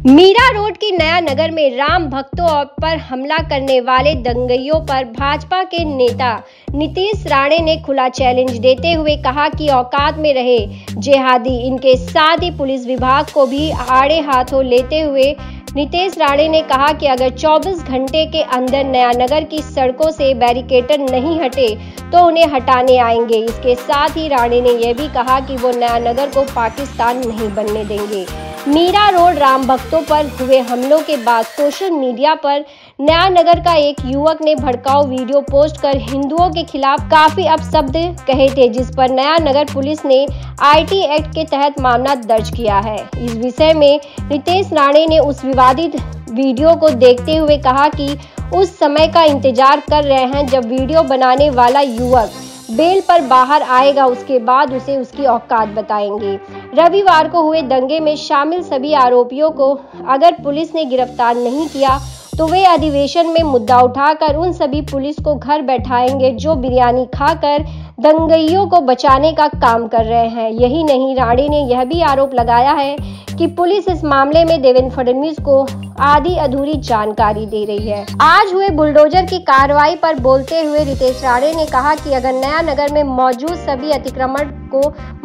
Mira road की नया नगर में राम भक्तों पर हमला करने वाले दंगइयों पर भाजपा के नेता नीतीश राणे ने खुला चैलेंज देते हुए कहा कि औकात में रहे जिहादी। इनके साथ ही पुलिस विभाग को भी आड़े हाथों लेते हुए नीतीश राणे ने कहा कि अगर 24 घंटे के अंदर नया नगर की सड़कों से बैरिकेड नहीं हटे तो उन्हें हटाने आएंगे। इसके साथ ही राणे ने यह भी कहा कि वो नया नगर को पाकिस्तान नहीं बनने देंगे। मीरा रोड राम भक्तों पर हुए हमलों के बाद सोशल मीडिया पर नया नगर का एक युवक ने भड़काऊ वीडियो पोस्ट कर हिंदुओं के खिलाफ काफी अपशब्द कहे थे, जिस पर नया नगर पुलिस ने आईटी एक्ट के तहत मामला दर्ज किया है। इस विषय में नीतीश राणे ने उस विवादित वीडियो को देखते हुए कहा कि उस समय का इंतजार कर रहे हैं जब वीडियो बनाने वाला युवक बेल पर बाहर आएगा, उसके बाद उसे उसकी औकात बताएंगे। रविवार को हुए दंगे में शामिल सभी आरोपियों को अगर पुलिस ने गिरफ्तार नहीं किया तो वे अधिवेशन में मुद्दा उठाकर उन सभी पुलिस को घर बैठाएंगे जो बिरयानी खाकर दंगइयों को बचाने का काम कर रहे हैं। यही नहीं, राणे ने यह भी आरोप लगाया है कि पुलिस इस मामले में देवेंद्र फडणवीस को आधी अधूरी जानकारी दे रही है। आज हुए बुलडोजर की कार्रवाई पर बोलते हुए नीतीश राणे ने कहा कि अगर नया नगर में मौजूद सभी अतिक्रमण को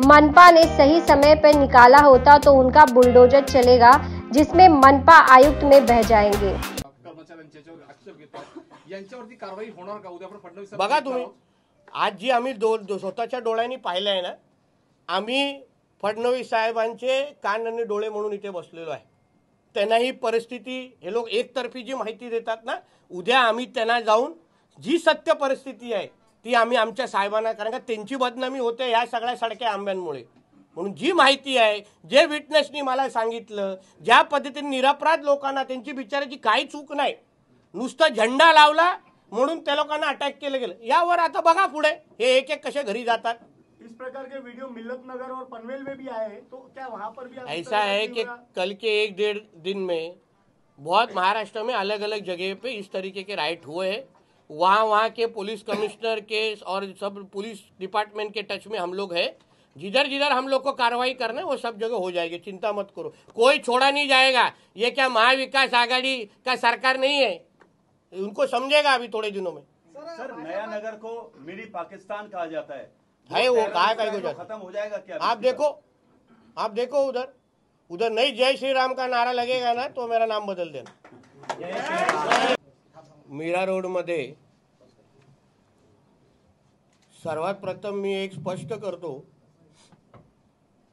मनपा ने सही समय पर निकाला होता तो उनका बुलडोजर चलेगा, जिसमें मनपा आयुक्त में बह जाएंगे। बघा तुम्ही, आज जी आम्ही स्वतःच्या डोळ्यांनी पाहिलं आहे ना, आम्ही फडणवीस साहेबांचे कान आणि डोळे म्हणून इथे बसलेलो आहे। त्यांना ही परिस्थिती, हे लोक एकतर्फी जी माहिती देतात ना, उद्या आम्ही त्यांना जाऊन जी सत्य परिस्थिती आहे ती आम्ही आमच्या साहेबांना, कारण का त्यांची बदनामी होते ह्या सगळ्या सडक्या आंब्यांमुळे, म्हणून जी माहिती आहे, जे विटनेसनी मला सांगितलं, ज्या पद्धतीने निरपराध लोकांना, त्यांची बिचाराची काही चूक नाही, नुसतं झेंडा लावला म्हणून त्या लोकांना अटॅक केलं गेलं। यावर आता बघा पुढे हे एक एक कसे घरी जातात। इस प्रकार के वीडियो मिल्लत नगर और पनवेल में भी आए हैं, तो क्या वहां पर भी ऐसा है कि कल के 1-1.5 दिन में बहुत महाराष्ट्र में अलग अलग जगह पे इस तरीके के राइट हुए हैं। वहाँ के पुलिस कमिश्नर के और सब पुलिस डिपार्टमेंट के टच में हम लोग हैं। जिधर जिधर हम लोग को कार्रवाई करना है वो सब जगह हो जाएगी, चिंता मत करो, कोई छोड़ा नहीं जाएगा। ये क्या महाविकास आघाड़ी का सरकार नहीं है, उनको समझेगा अभी थोड़े दिनों में। सर, नया नगर को मिनी पाकिस्तान कहा जाता है वो कहा खत्म हो जाएगा क्या? आप देखो उधर नहीं जय श्री राम का नारा लगेगा ना तो मेरा नाम बदल देना। मीरा रोड मध्ये सर्वात प्रथम मी एक स्पष्ट करतो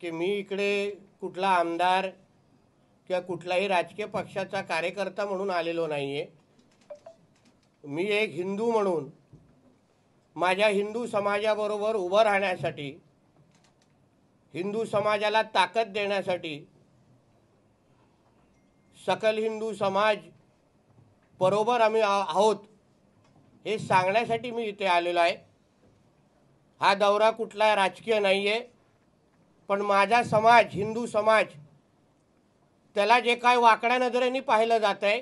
की मी इकडे कुठला आमदार किंवा कुठलाही राजकीय पक्षाचा कार्यकर्ता म्हणून आलेलो नाहीये। मी एक हिंदू म्हणून माझ्या हिंदू समाजाबरोबर उभं राहण्यासाठी, हिंदू समाजाला ताकद देण्यासाठी, सकल हिंदू समाज बरोबर आम्ही आहोत हे सांगण्यासाठी मी इथे आलेलो आहे। हा दौरा कुठला राजकीय नाहीये, पण माझा समाज, हिंदू समाज, त्याला जे काय वाकड्या नजरेने पाहिलं जात आहे,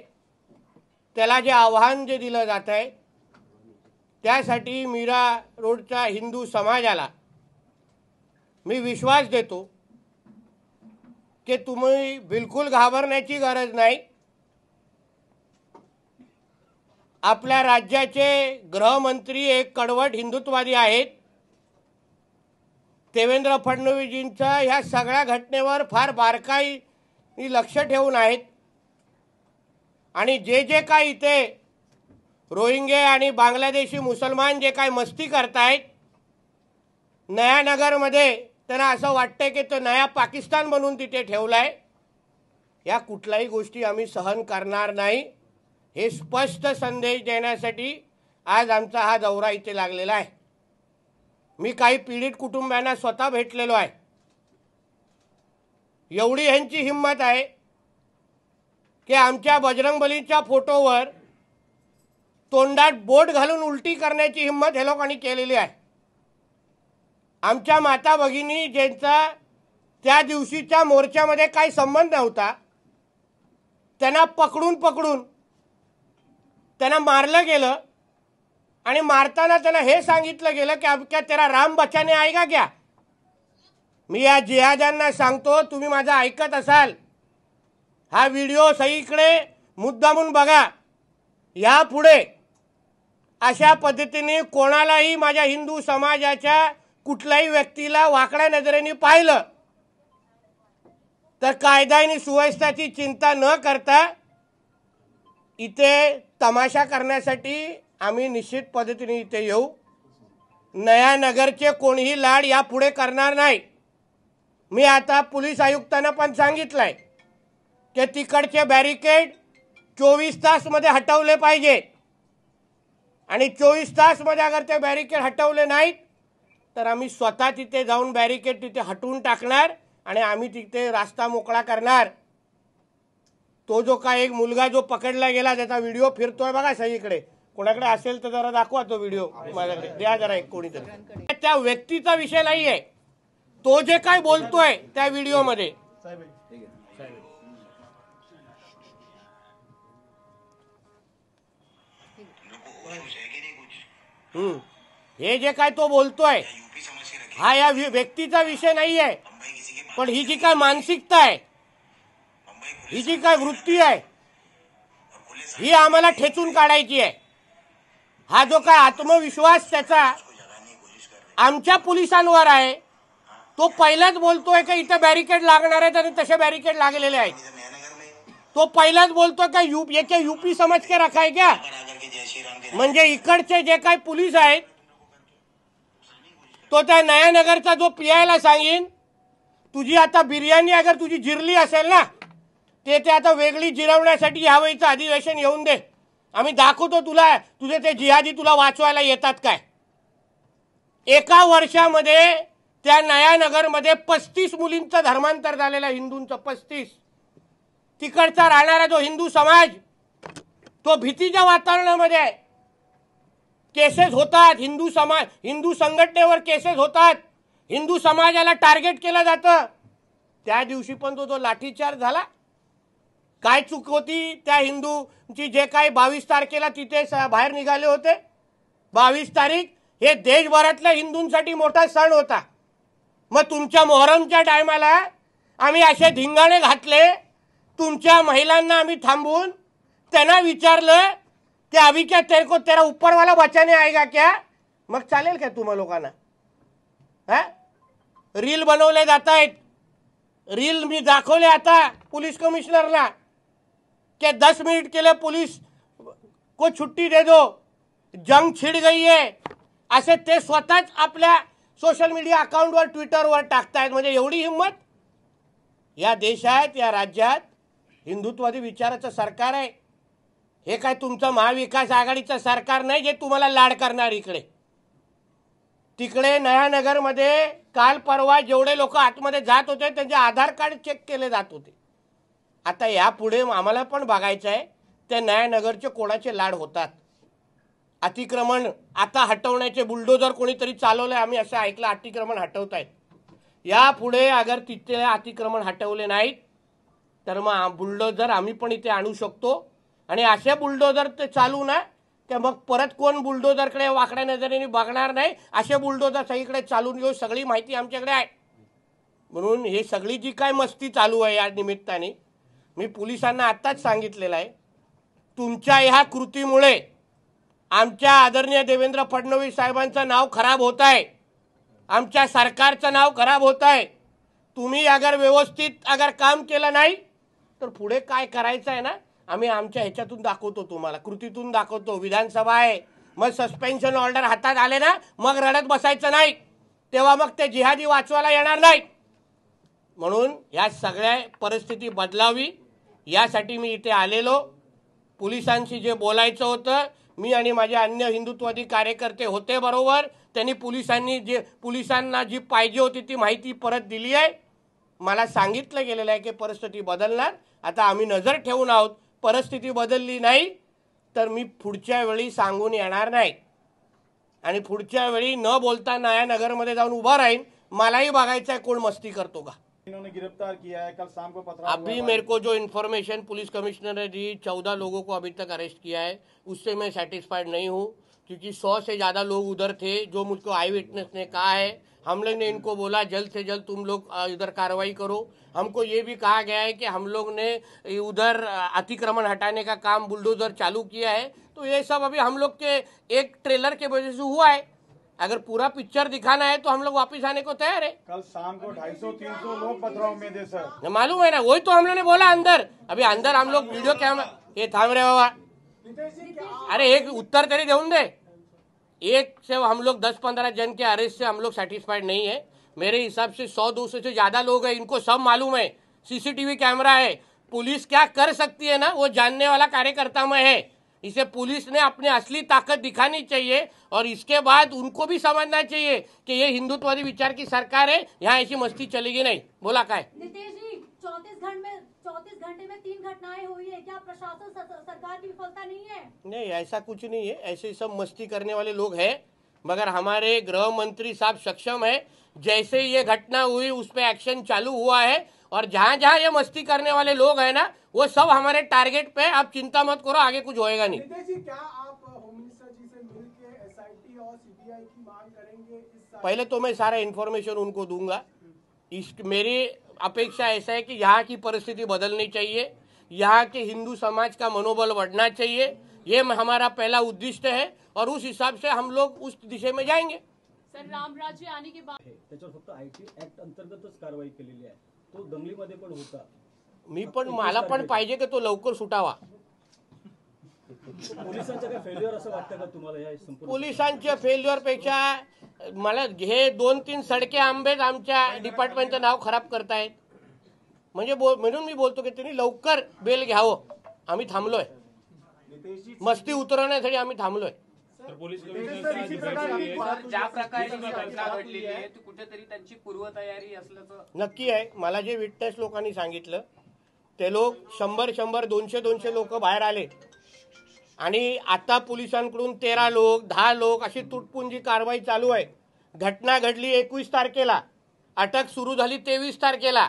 त्याला जे आव्हान जे दिलं जात आहे, त्यासाठी मीरा रोडच्या हिंदू समाजाला मी विश्वास देतो की तुम्ही बिलकुल घाबरण्याची गरज नाही। आपल्या राज्याचे गृहमंत्री एक कडवट हिंदुत्ववादी आहेत। देवेंद्र फडणवीसजींच्या ह्या सगळ्या घटनेवर फार बारकाईने लक्ष ठेवून आहेत आणि जे जे काही इथे रोहिंग्या आणि बांगलादेशी मुसलमान जे काही मस्ती करतायत नया नगरमध्ये, त्यांना असं वाटतंय की तो नया पाकिस्तान बनवून तिथे ठेवलाय। या कुठल्याही गोष्टी आम्ही सहन करणार नाही, हे स्पष्ट संदेश देण्यासाठी आज आमचा हा दौरा इथे लागलेला आहे। मी काही पीडित कुटुंबांना स्वतः भेटलेलो आहे। एवढी ह्यांची हिम्मत आहे की आमच्या बजरंगबलीच्या फोटोवर तोंडात बोट घालून उलटी करण्याची हिम्मत हे लोकांनी केलेली आहे। आमच्या माता भगिनी ज्यांचा त्या दिवशीच्या मोर्चामध्ये काही संबंध नव्हता, त्यांना पकडून त्यांना मारलं गेलं आणि मारताना त्यांना हे सांगितलं गेलं की अब क्या तेरा राम बचाने आएगा क्या। मी या जिहाद्यांना सांगतो, तुम्ही माझं ऐकत असाल हा व्हिडिओ सगळीकडे मुद्दामून बघा। यापुढे अशा पद्धतीने कोणालाही माझ्या हिंदू समाजाच्या कुठल्याही व्यक्तीला वाकड्या नजरेने पाहिलं तर कायदा आणि सुव्यवस्थेची चिंता न करता इथे तमाशा करण्यासाठी आम्ही निश्चित पद्धतीने इथे येऊ। नया नगरचे कोणीही लाड यापुढे करणार नाही। मी आता पोलीस आयुक्तांना पण सांगितलंय की तिकडचे बॅरिकेड 24 तासमध्ये हटवले पाहिजे आणि 24 तासमध्ये अगर ते बॅरिकेड हटवले नाहीत तर आम्ही स्वतः तिथे जाऊन बॅरिकेड तिथे हटवून टाकणार आणि आम्ही तिथे रस्ता मोकळा करणार। तो जो काय एक मुलगा जो पकडला गेला त्याचा व्हिडिओ फिरतोय बघा सगळीकडे, कोणाकडे असेल तर जरा दाखवा तो व्हिडिओ, माझ्याकडे द्या जरा एक कोणीतरी। त्या व्यक्तीचा विषय नाही आहे, तो जे काय बोलतोय त्या व्हिडिओ मध्ये हे जे काय तो बोलतोय हा या व्यक्तीचा विषय नाही आहे, पण ही जी काय मानसिकता आहे, ही जी काय वृत्ती आहे ही आम्हाला ठेचून काढायची आहे। हा जो काय आत्मविश्वास त्याचा आमच्या पोलिसांवर आहे, तो पहिलाच बोलतोय की इथे बॅरिकेड लागणार आहेत आणि तसे बॅरिकेड लागलेले आहेत। तो पहिलाच बोलतोय का यूपी समझ के रखा है क्या? म्हणजे इकडचे जे काही पोलीस आहेत तो त्या नयानगरचा जो पियायला सांगीन, तुझी आता बिर्याणी अगर तुझी जिरली असेल ना ते आता वेगळी जिरवण्यासाठी यावेळीचं अधिवेशन येऊन दे, आम्ही दाखवतो तुला तुझे ते जिहादी तुला वाचवायला येतात काय। एका वर्षामध्ये त्या नयानगरमध्ये 35 मुलींचं धर्मांतर झालेलं आहे, हिंदूंचं 35। तिकडचा राहणारा जो हिंदू समाज तो भीतीच्या वातावरणामध्ये आहे। केसेस होतात, हिंदू संघटनेवर केसेस होतात, हिंदू समाजाला टार्गेट केलं जातं। त्या दिवशी पण तो लाठीचार्ज झाला, काय चूक होती त्या हिंदूची जे काही 22 तारखेला तिथे बाहेर निघाले होते। 22 तारीख हे देशभरातल्या हिंदूंसाठी मोठा सण होता। मग तुमच्या मोहरमच्या टायमाला आम्ही असे धिंगाणे घातले, तुमच्या महिलांना आम्ही थांबवून त्यांना विचारलं कि अभी क्या तेरे को तेरा ऊपर वाला बचाने आएगा क्या? मग चालेल का तुम्हा लोकांना? रील बनवले जात आहेत, रील मी दाखवले आता पुलिस कमिश्नरला कि 10 मिनट के लिए पुलिस को छुट्टी दे दो, जंग छिड़ गई है असे ते स्वतःच आपल्या सोशल मीडिया अकाउंटवर ट्विटरवर टाकतायत। म्हणजे एवढी हिंमत? या देशात या राज्यात हिंदुत्ववादी विचाराचं सरकार आहे। हे काय तुमचं महाविकास आघाडीचं सरकार नाही जे तुम्हाला लाड करणार। तिकडे नयानगरमध्ये काल परवा जेवढे लोक आतमध्ये जात होते त्यांचे आधार कार्ड चेक केले जात होते। आता यापुढे आम्हाला पण बघायचं आहे त्या नयानगरचे कोणाचे लाड होतात। अतिक्रमण आता हटवण्याचे बुलडोजर कोणीतरी चालवले, आम्ही असं ऐकलं अतिक्रमण हटवतायत। यापुढे अगर तिथे अतिक्रमण हटवले नाहीत तर मग बुलडोजर आम्ही पण इथे आणू शकतो आणि असे बुलडोजर ते चालू ना की मग परत कोण बुलडोजरकडे वाकड्या नजरेने बघणार नाही, असे बुलडोजर सगळीकडे चालून येऊ, सगळी माहिती आमच्याकडे आहे। म्हणून हे सगळी जी काय मस्ती चालू आहे या निमित्ताने मी पोलिसांना आताच सांगितलेलं आहे, तुमच्या ह्या कृतीमुळे आमच्या आदरणीय देवेंद्र फडणवीस साहेबांचं नाव खराब होत आहे, आमच्या सरकारचं नाव खराब होत आहे। तुम्ही अगर व्यवस्थित अगर काम केलं नाही तर पुढे काय करायचं आहे ना आम्ही आमच्या ह्याच्यातून दाखवतो, तुम्हाला कृतीतून दाखवतो। विधानसभा आहे, मग सस्पेन्शन ऑर्डर हातात आले ना मग रडत बसायचं नाही, तेव्हा मग ते जिहादी वाचवायला येणार नाही। म्हणून या सगळ्या परिस्थिती बदलावी यासाठी मी इथे आलेलो। पोलिसांशी जे बोलायचं होतं मी आणि माझे अन्य हिंदुत्ववादी कार्यकर्ते होते बरोबर, त्यांनी पोलिसांना जी पाहिजे होती ती माहिती परत दिली आहे। मला सांगितलं गेलेलं आहे की परिस्थिती बदलणार, आता आम्ही नजर ठेवून आहोत। परिस्थिती बदलली नाही तर मी पुढच्या वेळी सांगून येणार नाही आणि पुढच्या वेळी न बोलता नयानगरमध्ये जाऊन उभा राहीन। मलाही बघायचं आहे कोण मस्ती करतो का। इन्होंने गिरफ्तार किया है, कल शाम को पथराव अभी मेरे को जो इन्फॉर्मेशन पुलिस कमिश्नर ने दी 14 लोगों को अभी तक अरेस्ट किया है, उससे मैं सेटिस्फाइड नहीं हूँ क्योंकि 100 से ज़्यादा लोग उधर थे। जो मुझको आई विटनेस ने कहा है, हम लोग ने इनको बोला जल्द से जल्द तुम लोग इधर कार्रवाई करो। हमको ये भी कहा गया है कि हम लोग ने उधर अतिक्रमण हटाने का काम बुलडोजर चालू किया है। तो ये सब अभी हम लोग के एक ट्रेलर के वजह से हुआ है। अगर पूरा पिक्चर दिखाना है तो हम लोग वापस आने को तैयार है। कल शाम को 250-300 लोग पथराव में थे सर। मालूम है ना, वही तो हम लोग ने बोला अंदर। अभी अंदर हम लोग वीडियो कैमरा ये थाम रहे बाबा। अरे एक उत्तर तरी देऊन दे। एक से हम लोग 10-15 जन के अरेस्ट से हम लोग सेटिस्फाइड नहीं है। मेरे हिसाब से 100-200 से ज्यादा लोग हैं, इनको सब मालूम है। सीसीटीवी कैमरा है। पुलिस क्या कर सकती है ना, वो जानने वाला कार्यकर्ता में है। इसे पुलिस ने अपनी असली ताकत दिखानी चाहिए और इसके बाद उनको भी समझना चाहिए कि ये हिंदुत्ववादी विचार की सरकार है, यहाँ ऐसी मस्ती चलेगी नहीं। बोला काय नितेश जी, 34 घंटे में 3 घटनाएं हुई है। क्या प्रशासन सरकार की विफलता नहीं है? नहीं, ऐसा कुछ नहीं है। ऐसे सब मस्ती करने वाले लोग हैं, मगर हमारे गृह मंत्री साहब सक्षम है। जैसे ये घटना हुई उस पर एक्शन चालू हुआ है और जहां जहां ये मस्ती करने वाले लोग हैं ना, वो सब हमारे टारगेट पे। आप चिंता मत करो, आगे कुछ होएगा नहीं। नितेश जी, क्या आप होम मिनिस्टर जी से मिलकर एसआईटी और सीबीआई की मांग करेंगे? पहले तो मैं सारा इन्फॉर्मेशन उनको दूंगा। मेरी अपेक्षा ऐसा है कि यहाँ की परिस्थिति बदलनी चाहिए, यहाँ के हिंदू समाज का मनोबल बढ़ना चाहिए। ये हमारा पहला उद्दिष्ट है और उस हिसाब से हम लोग उस दिशा में जाएंगे। सर, राम राज्य आने के बाद त्याच्यावर फक्त आयटी ऍक्ट अंतर्गतच कारवाई केलेली आहे। तो दंगलीमध्ये पण होता। मला पण पाहिजे की तो लवकर सुटावा। पोलिसांचं काय फेल्युअर असं वाटतं का तुम्हाला या संपूर्ण? पोलिसांच्या फेल्युअर पेक्षा मला हे 2-3 सडके आंबेच आमच्या डिपार्टमेंटचं नाव खराब करतायत। म्हणजे म्हणून मी बोलतो की त्यांनी लवकर बेल घ्यावं। आम्ही थांबलोय, मस्ती उतरवण्यासाठी आम्ही थांबलोय। ज्या प्रकारे ही घटना घडलेली आहे ती कुठेतरी त्यांची पूर्वतयारी असल्याचं नक्की आहे। मला जे विटनेस लोकांनी सांगितलं ते लोक 100 200 लोक बाहेर आले आणि आता पोलिसांकडून 13 लोक 10 लोक अशी तुटपुंजी कारवाई चालू आहे। घटना घडली 21 तारखेला, अटक सुरू झाली 23 तारखेला।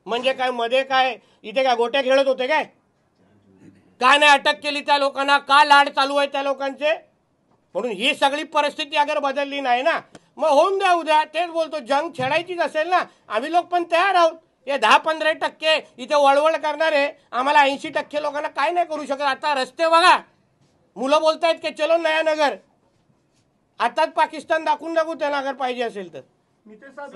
म्हणजे काय मध्ये काय इथे काय गोट्या खेळत होते काय? का नाही अटक केली त्या लोकांना? का लाड चालू आहे त्या लोकांचे? म्हणून ही सगळी परिस्थिती अगर बदलली नाही ना, मग होऊन द्या उद्या। तेच बोलतो, जंग छेडायचीच असेल ना, आम्ही लोक पण तयार आहोत। हे 10-15% इथे वळवळ करणारे आम्हाला 80% लोकांना काय नाही करू शकत। आता रस्ते बघा, मुलं बोलतायत की चलो नया नगर। आताच पाकिस्तान दाखवून त्यांना अगर पाहिजे असेल तर। नितेश साहब